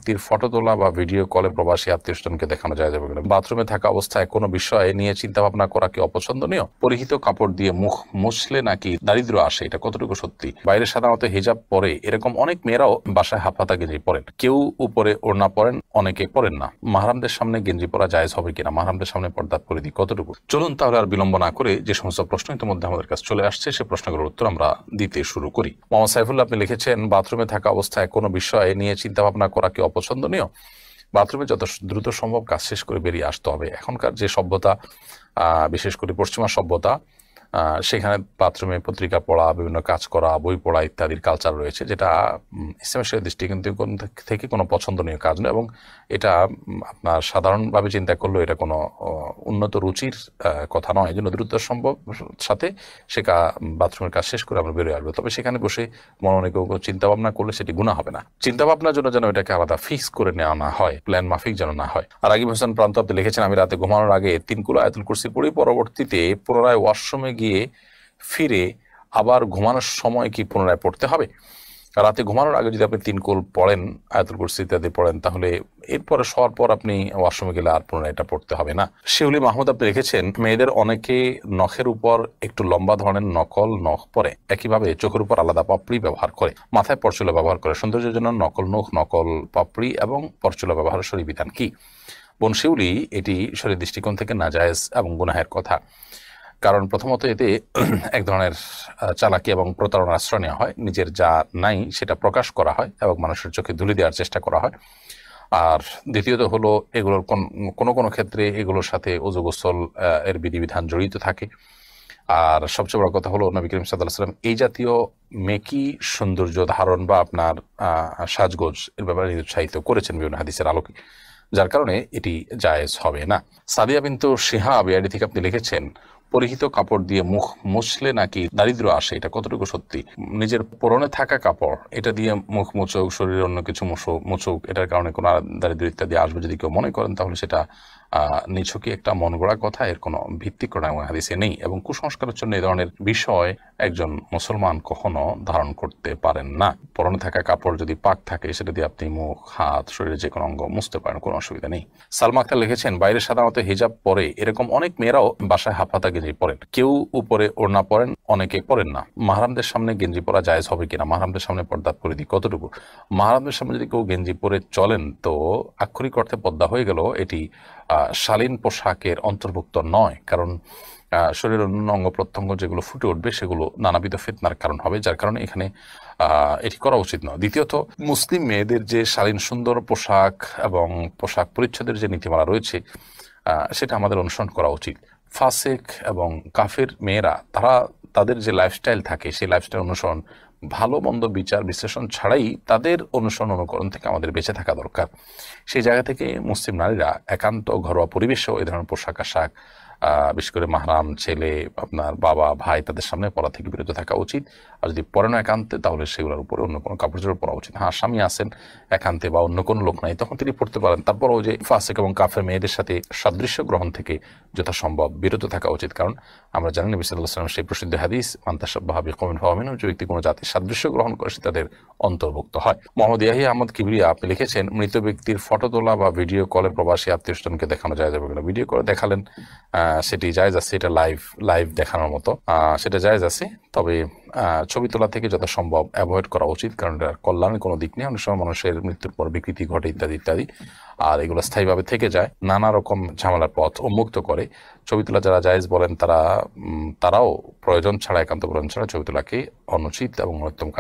ব্যক্তির ফটো তোলা বা ভিডিও কলে প্রবাসী আত্মীয়স্বজনকে দেখানো যায় যাবে কিনা। বাথরুমে থাকা অবস্থায় কোনো বিষয় নিয়ে চিন্তা ভাবনা করা কি অপছন্দনীয়? পরিহিত কাপড় দিয়ে মুখ মুছলে নাকি দারিদ্র আসে, এটা কতটুকু সত্যি? বাইরে সাধারণত হিজাব পরে, এরকম অনেক মেয়েরাও বাসায় হাফ হাতা গেঞ্জি পরেন, কেউ উপরে ওড়না পরেন, অনেকে পরেন না। মাহরামদের সামনে গেঞ্জি পরা জায়েজ হবে কিনা? মাহরামদের সামনে পর্দা পরিধি কতটুকু? চলুন তাহলে আর বিলম্ব না করে যে সমস্ত প্রশ্ন ইতিমধ্যে আমাদের কাছে চলে আসছে সে প্রশ্নগুলোর উত্তর আমরা দিতে শুরু করি। মোহাম্মদ সাইফুল্লাহ, আপনি লিখেছেন, বাথরুমে থাকা অবস্থায় কোনো বিষয় নিয়ে চিন্তা ভাবনা করা কি অপছন্দনীয়? বাথরুমে যত দ্রুত সম্ভব কাজ শেষ করে বেরিয়ে আসতে হবে। এখনকার যে সভ্যতা, বিশেষ করে পশ্চিমা সভ্যতা, সেখানে বাথরুমে পত্রিকা পড়া, বিভিন্ন কাজ করা, বই পড়া ইত্যাদির কালচার রয়েছে, যেটা ইসলামের দৃষ্টিকোণ থেকে কোনো পছন্দনীয় কাজ নয়। এবং এটা আপনার সাধারণভাবে চিন্তা করলেও এটা কোনো উন্নত রুচির কথা নয়। এই জন্য দ্রুত সম্ভব সাথে সে বাথরুমের কাজ শেষ করে আমরা বেরোয় আসবো। তবে সেখানে বসে মনে কেউ চিন্তা ভাবনা করলে সেটি গুনাহ হবে না। চিন্তা ভাবনার জন্য যেন এটাকে আলাদা ফিক্স করে নেওয়া না হয়, প্ল্যান মাফিক যেন না হয়। আর রাগিব হোসেন প্রান্ত, আপনি লিখেছেন, আমি রাতে ঘুমানোর আগে 3 কুল আয়াতুল কুরসি পড়ি, পরবর্তীতে পুনরায় ওয়াশরুমে গিয়ে ফিরে আবার ঘুমানোর সময় কি পুনরায় পড়তে হবে? রাতে ঘুমানোর আগে যদি আপনি 3 কুল পড়েন, আয়াতুল কুরসি ইত্যাদি পড়েন, তাহলে এরপরে শোয়ার পর আপনি ওয়াশরুমে গেলে আর পুনরায় এটা পড়তে হবে না। শিউলি মাহমুদ, আপনি লিখেছেন, মেয়েদের অনেকে নখের উপর একটু লম্বা ধরনের নকল নখ পরে, একইভাবে চোখের উপর আলাদা পাপড়ি ব্যবহার করে, মাথায় পরচুলা ব্যবহার করে। সৌন্দর্যের জন্য নকল নখ, নকল পাপড়ি এবং পরচুলা ব্যবহারের শরীর বিধান কি? বোন শিউলি, এটি শরীর দৃষ্টিকোণ থেকে নাজায়েজ এবং গুনাহের কথা। কারণ প্রথমত এতে এক ধরনের চালাকি এবং প্রতারণার আশ্রয় নেওয়া হয়, নিজের যা নাই সেটা প্রকাশ করা হয় এবং মানুষের চোখে ধুলি দেওয়ার চেষ্টা করা হয়। আর দ্বিতীয়ত হলো, এগুলোর কোনো কোনো ক্ষেত্রে এগুলোর সাথে ওযু গোসল এর বিধিবিধান জড়িত থাকে। আর সবচেয়ে বড় কথা হলো, নবী করিম সাল্লাল্লাহু আলাইহি ওয়াসাল্লাম এই জাতীয় মেকি সৌন্দর্য ধারণ বা আপনার সাজগোজ এর ব্যাপারে উৎসাহিত করেছেন বিভিন্ন হাদিসের আলোকে, যার কারণে এটি জায়েজ হবে না। সাদিয়া বিনতু শিহাব এআইডি থেকে আপনি লিখেছেন, পরিহিত কাপড় দিয়ে মুখ মুছলে নাকি দারিদ্র আসে, এটা কতটুকু সত্যি? নিজের পরনে থাকা কাপড় এটা দিয়ে মুখ মুছুক, শরীরে অন্য কিছু মুছুক, এটার কারণে কোনো দারিদ্র ইত্যাদি আসবে যদি কেউ মনে করেন, তাহলে সেটা নিছকই একটা মন গড়া কথা, এর কোনো ভিত্তি করা হাদিসে নেই। এবং কুসংস্কারের জন্য এই ধরনের বিষয় একজন মুসলমান কখনো ধারণ করতে পারেন না। পরনে থাকা কাপড় যদি পাক থাকে, সেটা দিয়ে আপনি মুখ, হাত, শরীরের যে কোনো অঙ্গ মুছতে পারেন, কোনো অসুবিধা নেই। সালমা আক্তার লিখেছেন, বাইরে সাধারণত হিজাব পরে, এরকম অনেক মেয়েরাও বাসায় হাফ হাতা গেঞ্জি পরেন, কেউ উপরে ওড়না পরেন, অনেকে পরেন না। মাহরামদের সামনে গেঞ্জি পরা জায়েজ হবে কিনা? মাহরামদের সামনে পর্দার পরিধি কতটুকু? মাহরামদের সামনে যদি কেউ গেঞ্জি পরে চলেন, তো আক্ষরিক অর্থে পর্দা হয়ে গেল, এটি শালীন পোশাকের অন্তর্ভুক্ত নয়। কারণ শরীরের অন্য অঙ্গ প্রত্যঙ্গ যেগুলো ফুটে উঠবে সেগুলো নানাবিধ ফিতনার কারণ হবে, যার কারণে এখানে এটি করা উচিত নয়। দ্বিতীয়ত, মুসলিম মেয়েদের যে শালীন সুন্দর পোশাক এবং পোশাক পরিচ্ছদের যে নীতিমালা রয়েছে, সেটা আমাদের অনুসরণ করা উচিত। ফাসেক এবং কাফের মেয়েরা, তাদের যে লাইফস্টাইল থাকে, সেই লাইফস্টাইল অনুসরণ, ভালো মন্দ বিচার বিশ্লেষণ ছাড়াই তাদের অনুসরণ অনুকরণ থেকে আমাদের বেঁচে থাকা দরকার। সেই জায়গা থেকে মুসলিম নারীরা একান্ত ঘরোয়া পরিবেশেও এই ধরনের পোশাক আশাক, বিশেষ করে মাহরাম ছেলে, আপনার বাবা, ভাই, তাদের সামনে পরা থেকে বিরত থাকা উচিত। আর যদি পরে না একান্তে, তাহলে সেগুলোর উপরে অন্য কোনো কাপড় চোপড় পরা উচিত। হ্যাঁ, স্বামী আছেন একান্তে বা অন্য কোনো লোক নাই, তখন তিনি পড়তে পারেন। তারপরও যে ফাসেক এবং কাফের মেয়েদের সাথে সাদৃশ্য গ্রহণ থেকে যথাসম্ভব বিরত থাকা উচিত। কারণ আমরা জানি নবী সাল্লাল্লাহু আলাইহি ওয়াসাল্লাম সেই প্রসিদ্ধ হাদিস, মান তাশাব্বাহা বিকওমিন ফাহুয়া মিনহুম, যে ব্যক্তি কোনো জাতির সাদৃশ্য গ্রহণ করে সে তাদের অন্তর্ভুক্ত হয়। মোহাম্মদ ইয়াহিয়া আহমদ কিবরিয়া, আপনি লিখেছেন, মৃত ব্যক্তির ফটো তোলা বা ভিডিও কলে প্রবাসী আত্মীয়স্বজনকে দেখানো যায় যাবে কিনা? ভিডিও করে দেখালেন, সেটি জায়েজ আছে, এটা লাইভ দেখানোর মতো, সেটা জায়েজ আছে। তবে ছবি তোলা থেকে যথাসম্ভব অ্যাভয়েড করা উচিত, কারণ এটা কল্যাণের কোনো দিক নেই। অনেক সময় মানুষের মৃত্যুর পর বিকৃতি ঘটে ইত্যাদি ইত্যাদি, আর এগুলো স্থায়ীভাবে থেকে যায়, নানা রকম ঝামেলার পথ উন্মুক্ত করে। ছবি তোলা যারা জায়েজ বলেন, তারাও প্রয়োজন ছাড়া, একান্ত প্রয়োজন ছাড়া ছবি তোলাকে অনুচিত এবং উত্তম কাজ